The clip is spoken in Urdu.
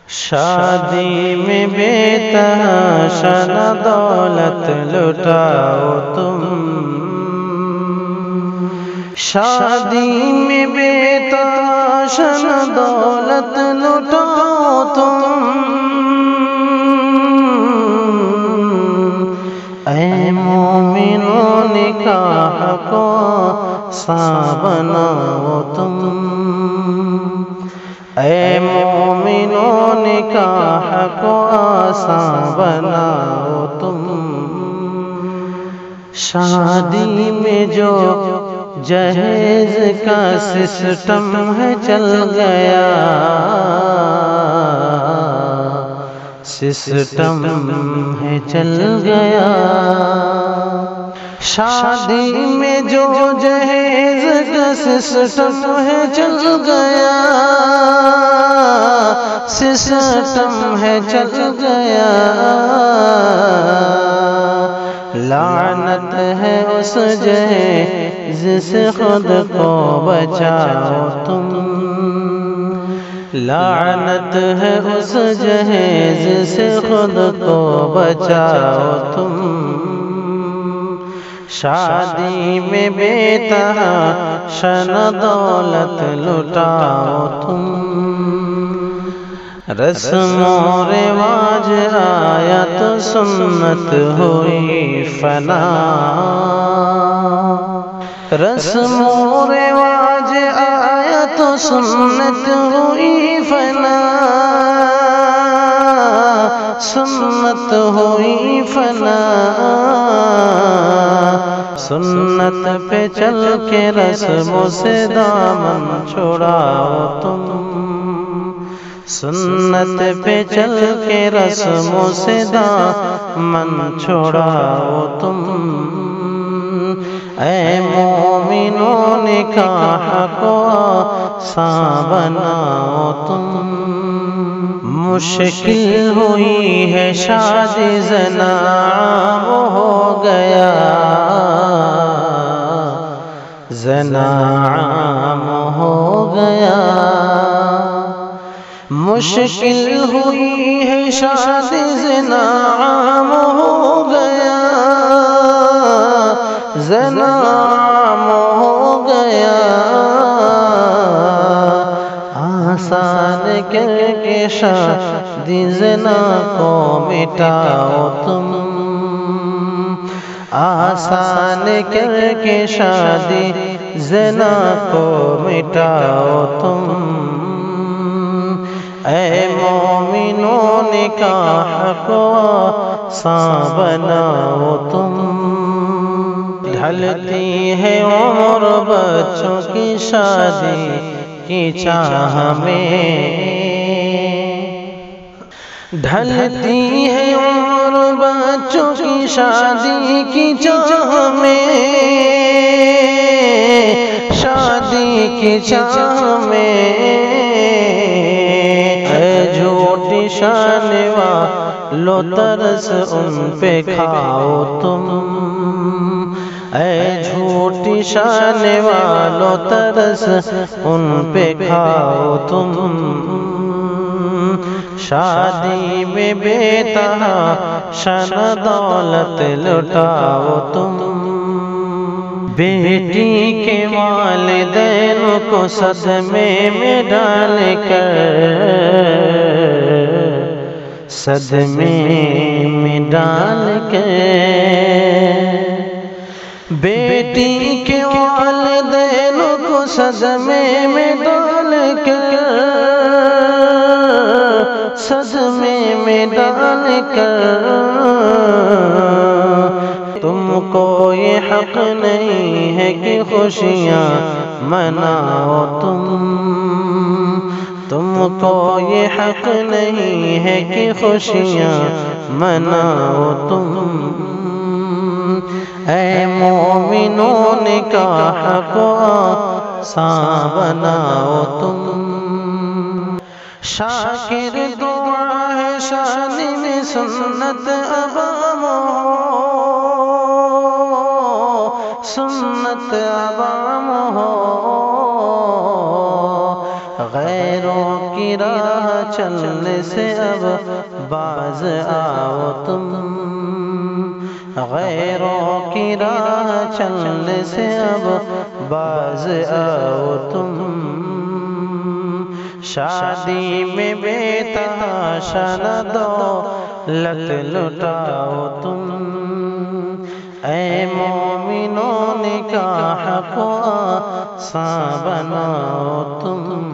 شادی میں بے تحاشا دولت لٹاؤ تم، شادی میں بے تحاشا دولت لٹاؤ تم، اے مومنوں نکاح کو آسان بناؤ تم، اے مومنوں نکاح کو آسان بناؤ تم، شادی میں جو جہیز کا سسٹم ہے چل گیا، سسٹم ہے چل گیا، شادی میں جو جہیز کا سسٹم ہے چل گیا، سسٹم ہے چل گیا، لعنت ہے اس جہیز سے خود کو بچاؤ تم، لعنت ہے اس جہیز سے خود کو بچاؤ تم، شادی میں بے تحاشا دولت لٹاؤ تم، رسم و رواج آیا تو سنت ہوئی فنا، رسم و رواج آیا تو سنت ہوئی فنا، سنت ہوئی فنا، سنت پہ چل کے رسموں سے دامن چھڑاؤ تم، سنت پہ چل کے رسموں سے دامن چھڑاؤ تم، اے مومنوں نکاح کو آسان بناؤ تم، مشکل ہوئی ہے شادی زنا عام ہو گیا، زنا عام ہو گیا، مشکل ہوئی ہے شادی زنا عام ہو گیا، زنا عام ہو گیا، آسان کر کے شادی زنا کو مٹاؤ تم، آسان کر کے شادی زنا کو مٹاؤ تم، اے مومنوں نکاح کو آسان بناؤ تم، ڈھلتی ہے عمر بچوں کی شادی کی چاہ میں، ڈھلتی ہے عمر بچوں کی شادی کی چاہ میں، شادی کی چاہ میں، اے جھوٹی شان والو ترس ان پہ کھاؤ تم، اے جھوٹی شان والو ترس ان پہ کھاؤ تم، شادی میں بے تحاشا دولت لٹاؤ تم، بیٹی کے والدین کو صدمے میں ڈال کر، صدمے میں ڈال کر، بیٹی کے والدین کو صدمے میں ڈال کر، صدمے میں ڈال کر، تم کو یہ حق نہیں ہے کہ خوشیاں مناؤ تم کو یہ حق نہیں ہے کہ خوشیاں مناؤ تم، اے مومنوں نکاح کو آسان بناؤ تم، شاکر دعا ہے شادی میں سنت عوام ہو، سنت عوام ہو، غیروں کی راہ چلنے سے اب باز آؤ تم، غیروں کی راہ چلنے سے اب باز آؤ تم، شادی میں بے تحاشا نہ دولت لٹاؤ تم، اے مومنوں نکاح کو آسان بناؤ تم۔